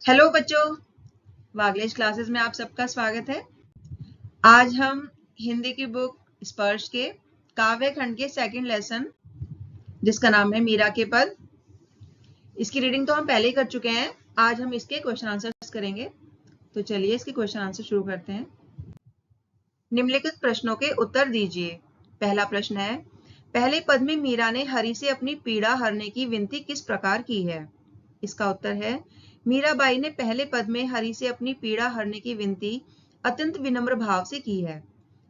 Hello बच्चों, वागलेश classes में आप सबका स्वागत है। आज हम हिंदी की बुक स्पर्श के काव्य खंड के सेकंड लेसन जिसका नाम है मीरा के पद, इसकी रीडिंग तो हम पहले ही कर चुके हैं। आज हम इसके क्वेश्चन आंसर्स करेंगे। तो चलिए इसके क्वेश्चन आंसर शुरू करते हैं। निम्नलिखित प्रश्नों के उत्तर दीजिए। पहला प्रश्न है, पहले पद में मीरा ने हरि से अपनी पीड़ा हरने की विनती किस प्रकार की है? इसका उत्तर है, मीराबाई ने पहले पद में हरि से अपनी पीड़ा हरने की विनती अत्यंत विनम्र भाव से की है।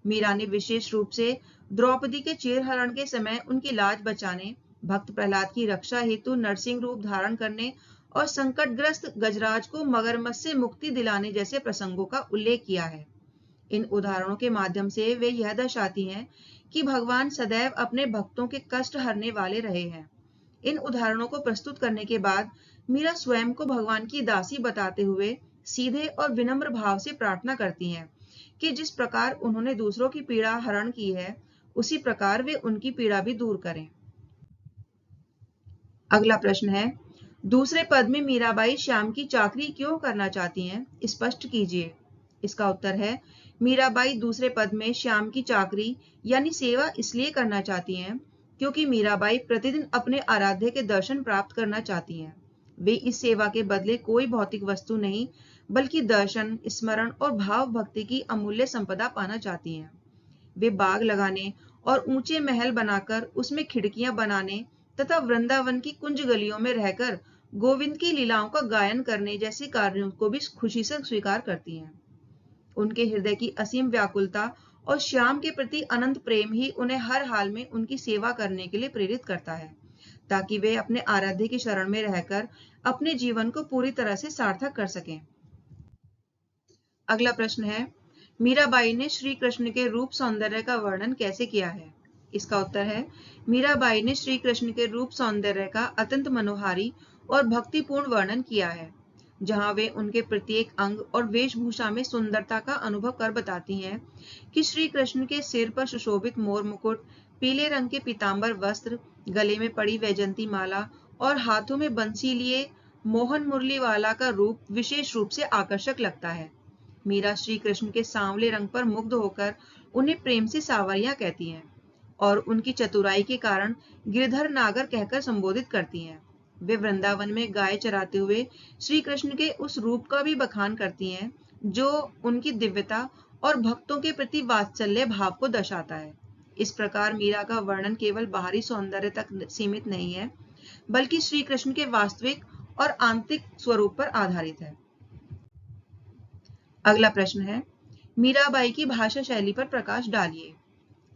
मीरा ने विशेष रूप से द्रौपदी के चीरहरण के समय उनकी लाज बचाने, भक्त प्रहलाद की रक्षा हेतु नरसिंह रूप धारण करने और संकटग्रस्त गजराज को मगरमच्छ से मुक्ति दिलाने जैसे प्रसंगों का उल्लेख किया है। इन उदाहरणों के माध्यम से वे यह दर्शाती हैं कि भगवान सदैव अपने भक्तों के कष्ट हरने वाले रहे हैं। इन उदाहरणों को प्रस्तुत करने के बाद मीरा स्वयं को भगवान की दासी बताते हुए सीधे और विनम्र भाव से प्रार्थना करती हैं कि जिस प्रकार उन्होंने दूसरों की पीड़ा हरण की है, उसी प्रकार वे उनकी पीड़ा भी दूर करें। अगला प्रश्न है, दूसरे पद में मीराबाई श्याम की चाकरी क्यों करना चाहती हैं? स्पष्ट कीजिए। इसका उत्तर है, मीराबाई दूसरे पद में श्याम की चाकरी यानी सेवा इसलिए करना चाहती हैं क्योंकि मीराबाई प्रतिदिन अपने आराध्य के दर्शन प्राप्त करना चाहती हैं। वे इस सेवा के बदले कोई भौतिक वस्तु नहीं बल्कि दर्शन, स्मरण और भाव भक्ति की अमूल्य संपदा पाना चाहती हैं। वे बाग लगाने और ऊंचे महल बनाकर उसमें खिड़कियां बनाने तथा वृंदावन की कुंज गलियों में रहकर गोविंद की लीलाओं का गायन करने जैसे कार्यों को भी खुशी से स्वीकार करती हैं। उनके हृदय की असीम व्याकुलता और श्याम के प्रति अनंत प्रेम ही उन्हें हर हाल में उनकी सेवा करने के लिए प्रेरित करता है, ताकि वे अपने आराध्य की शरण में रहकर अपने जीवन को पूरी तरह से सार्थक कर सकें। अगला प्रश्न है, मीराबाई ने श्री कृष्ण के रूप सौंदर्य का वर्णन कैसे किया है? इसका उत्तर है, मीराबाई ने श्री कृष्ण के रूप सौंदर्य का अत्यंत मनोहारी और भक्तिपूर्ण वर्णन किया है, जहां वे उनके प्रत्येक अंग और वेशभूषा में सुंदरता का अनुभव कर बताती हैं कि श्री कृष्ण के सिर पर सुशोभित मोर मुकुट, पीले रंग के पीतांबर वस्त्र, गले में पड़ी वैजंती माला और हाथों में बंसी लिए मोहन मुरली वाला का रूप विशेष रूप से आकर्षक लगता है। मीरा श्री कृष्ण के सांवले रंग पर मुग्ध होकर उन्हें प्रेम से सावरिया कहती हैं और उनकी चतुराई के कारण गिरधर नागर कहकर संबोधित करती हैं। वे वृंदावन में गाय चराते हुए श्री कृष्ण के उस रूप का भी बखान करती हैं जो उनकी दिव्यता और भक्तों के प्रति वात्सल्य भाव को दर्शाता है। इस प्रकार मीरा का वर्णन केवल बाहरी सौंदर्य तक सीमित नहीं है, बल्कि श्री कृष्ण के वास्तविक और आंतरिक स्वरूप पर आधारित है। अगला प्रश्न है, मीराबाई की भाषा शैली पर प्रकाश डालिए।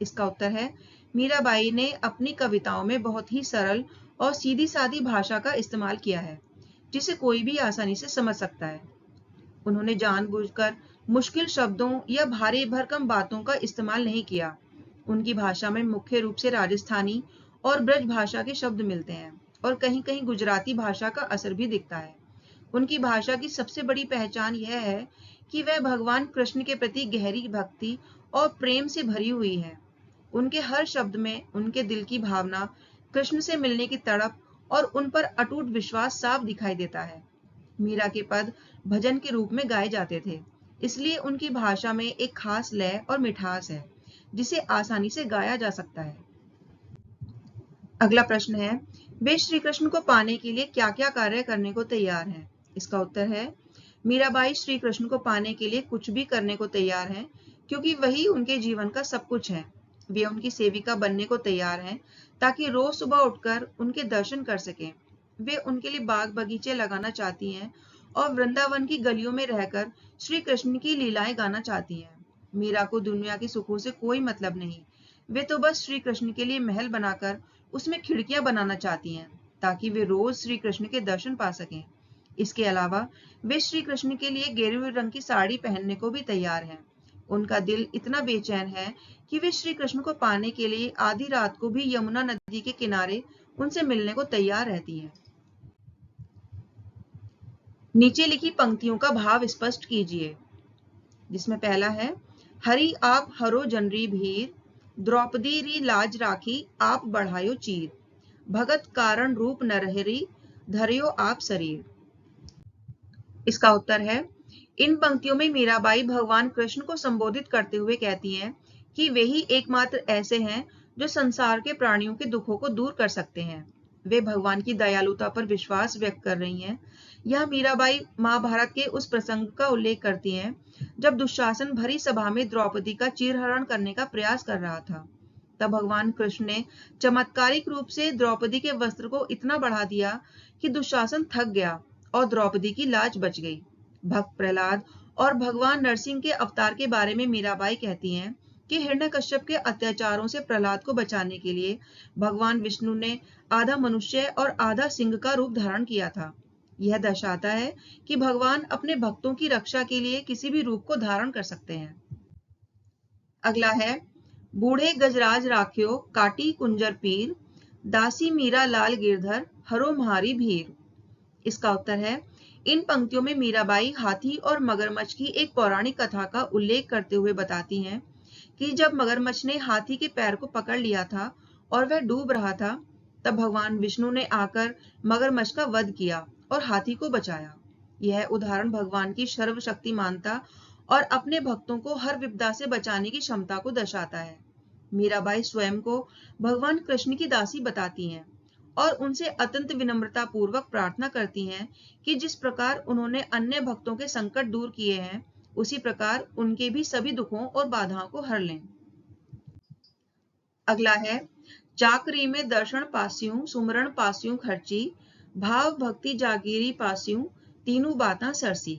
इसका उत्तर है, मीराबाई ने अपनी कविताओं में बहुत ही सरल और सीधी सादी भाषा का इस्तेमाल किया है, जिसे कोई भी आसानी से समझ सकता है। उन्होंने जानबूझकर मुश्किल शब्दों या भारी भरकम बातों का इस्तेमाल नहीं किया। उनकी भाषा में मुख्य रूप से राजस्थानी और ब्रज भाषा के शब्द मिलते हैं और कहीं कहीं गुजराती भाषा का असर भी दिखता है। उनकी भाषा की सबसे बड़ी पहचान यह है कि वह भगवान कृष्ण के प्रति गहरी भक्ति और प्रेम से भरी हुई है। उनके हर शब्द में उनके दिल की भावना, कृष्ण से मिलने की तड़प और उन पर अटूट विश्वास साफ दिखाई देता है। मीरा के पद भजन के रूप में गाए जाते थे, इसलिए उनकी भाषा में एक खास लय और मिठास है जिसे आसानी से गाया जा सकता है। अगला प्रश्न है, वे श्री कृष्ण को पाने के लिए क्या क्या कार्य करने को तैयार हैं? इसका उत्तर है, मीराबाई श्री कृष्ण को पाने के लिए कुछ भी करने को तैयार हैं, क्योंकि वही उनके जीवन का सब कुछ है। वे उनकी सेविका बनने को तैयार हैं ताकि रोज सुबह उठकर उनके दर्शन कर सकें। वे उनके लिए बाग बगीचे लगाना चाहती हैं और वृंदावन की गलियों में रहकर श्री कृष्ण की लीलाएं गाना चाहती हैं। मीरा को दुनिया के सुखों से कोई मतलब नहीं। वे तो बस श्री कृष्ण के लिए महल बनाकर उसमें खिड़कियां बनाना चाहती हैं ताकि वे रोज श्री कृष्ण के दर्शन पा सकें। इसके अलावा वे श्री कृष्ण के लिए गेरुए रंग की साड़ी पहनने को भी तैयार हैं। उनका दिल इतना बेचैन है कि वे श्री कृष्ण को पाने के लिए आधी रात को भी यमुना नदी के किनारे उनसे मिलने को तैयार रहती हैं। नीचे लिखी पंक्तियों का भाव स्पष्ट कीजिए, जिसमें पहला है, हरि आप हरो जनरी भीर, द्रौपदी री लाज राखी आप बढ़ायो चीर, भगत कारण रूप नरहरि धर्यो आप शरीर। इसका उत्तर है, इन पंक्तियों में मीराबाई भगवान कृष्ण को संबोधित करते हुए कहती हैं कि वे ही एकमात्र ऐसे हैं जो संसार के प्राणियों के दुखों को दूर कर सकते हैं। वे भगवान की दयालुता पर विश्वास व्यक्त कर रही हैं। यह मीराबाई महाभारत के उस प्रसंग का उल्लेख करती हैं जब दुशासन भरी सभा में द्रौपदी का चीरहरण करने का प्रयास कर रहा था। तब भगवान कृष्ण ने चमत्कारिक रूप से द्रौपदी के वस्त्र को इतना बढ़ा दिया कि दुशासन थक गया और द्रौपदी की लाज बच गई। भक्त प्रहलाद और भगवान नरसिंह के अवतार के बारे में मीराबाई कहती हैं कि हिरण्यकश्यप के अत्याचारों से प्रहलाद को बचाने के लिए भगवान विष्णु ने आधा मनुष्य और आधा सिंह का रूप धारण किया था। यह दर्शाता है कि भगवान अपने भक्तों की रक्षा के लिए किसी भी रूप को धारण कर सकते हैं। अगला है, बूढ़े गजराज राख्यो काटी कुंजर पीर, दासी मीरा लाल गिरधर हरो म्हारी भीर। इसका उत्तर है, इन पंक्तियों में मीराबाई हाथी और मगरमच्छ की एक पौराणिक कथा का उल्लेख करते हुए बताती हैं कि जब मगरमच्छ ने हाथी के पैर को पकड़ लिया था और वह डूब रहा था, तब भगवान विष्णु ने आकर मगरमच्छ का वध किया और हाथी को बचाया। यह उदाहरण भगवान की सर्वशक्तिमानता और अपने भक्तों को हर विपदा से बचाने की क्षमता को दर्शाता है। मीराबाई स्वयं को भगवान कृष्ण की दासी बताती हैं और उनसे अत्यंत विनम्रता पूर्वक प्रार्थना करती हैं कि जिस प्रकार उन्होंने अन्य भक्तों के संकट दूर किए हैं, उसी प्रकार उनके भी सभी दुखों और बाधाओं को हर लें। अगला है, चाकरी में दर्शन पास्यूं सुमरण पास्यूं खर्ची, भाव भक्ति जागीरी पास्यूं तीनों बातां सरसी।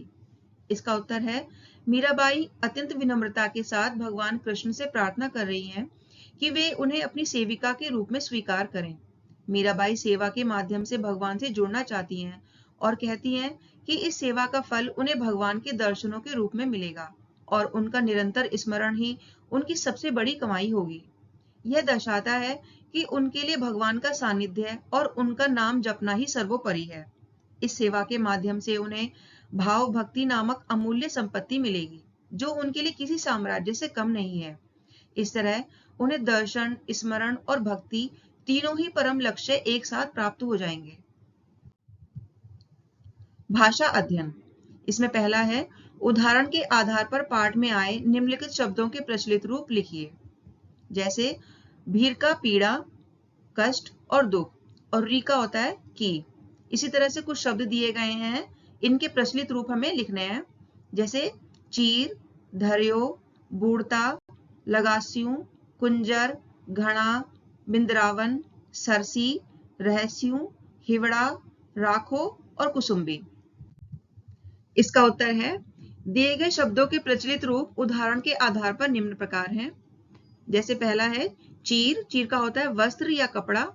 इसका उत्तर है, मीराबाई अत्यंत विनम्रता के साथ भगवान कृष्ण से प्रार्थना कर रही हैं कि वे उन्हें अपनी सेविका के रूप में स्वीकार करें। मीराबाई सेवा के माध्यम से भगवान से जुड़ना चाहती हैं और कहती हैं कि इस सेवा का फल उन्हें भगवान के दर्शनों के रूप में मिलेगा और उनका निरंतर स्मरण ही उनकी सबसे बड़ी कमाई होगी। यह दर्शाता है कि उनके लिए भगवान का सानिध्य और उनका नाम जपना ही सर्वोपरि है। इस सेवा के माध्यम से उन्हें भाव भक्ति नामक अमूल्य संपत्ति मिलेगी, जो उनके लिए किसी साम्राज्य से कम नहीं है। इस तरह उन्हें दर्शन, स्मरण और भक्ति तीनों ही परम लक्ष्य एक साथ प्राप्त हो जाएंगे। भाषा अध्ययन। इसमें पहला है, उदाहरण के आधार पर पाठ में आए निम्नलिखित शब्दों के प्रचलित रूप लिखिए। जैसे भीर का पीड़ा, कष्ट और दुख, और री का होता है की। इसी तरह से कुछ शब्द दिए गए हैं, इनके प्रचलित रूप हमें लिखने हैं। जैसे चीर, धर्यो, बूढ़ता, लगास्यूं, कुंजर, घना, बिंद्रावन, सरसी, रहस्यूं, हिवड़ा, राखो और कुसुम्बी। इसका उत्तर है, दिए गए शब्दों के प्रचलित रूप उदाहरण के आधार पर निम्न प्रकार हैं। जैसे पहला है चीर, चीर का होता है वस्त्र या कपड़ा।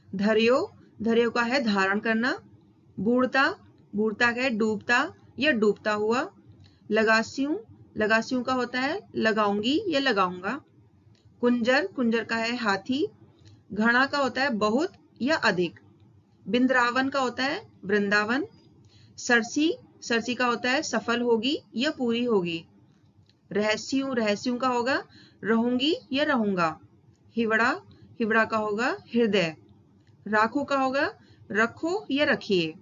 धर्यो, धर्यो का है धारण करना। बूढ़ता, बूढ़ता का है डूबता या डूबता हुआ। लगास्यूं, लगास्यूं का होता है लगाऊंगी या लगाऊंगा। कुंजर, कुंजर का है हाथी। घना का होता है बहुत या अधिक। बिंद्रावन का होता है वृंदावन। सरसी, सरसी का होता है सफल होगी या पूरी होगी। रहस्यूं, रहस्यूं का होगा रहूंगी या रहूंगा। हिवड़ा, हिवड़ा का होगा हृदय। राखो का होगा रखो या रखिए।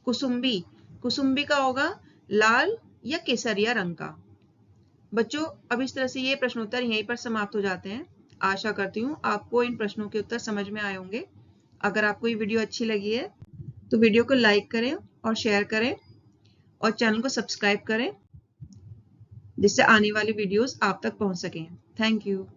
कुसुम्बी, कुसुम्बी का होगा लाल या केसरिया रंग का। बच्चों, अब इस तरह से ये प्रश्नोत्तर यहीं पर समाप्त हो जाते हैं। आशा करती हूँ आपको इन प्रश्नों के उत्तर समझ में आए होंगे। अगर आपको ये वीडियो अच्छी लगी है तो वीडियो को लाइक करें और शेयर करें और चैनल को सब्सक्राइब करें, जिससे आने वाली वीडियोस आप तक पहुंच सकें। Thank you.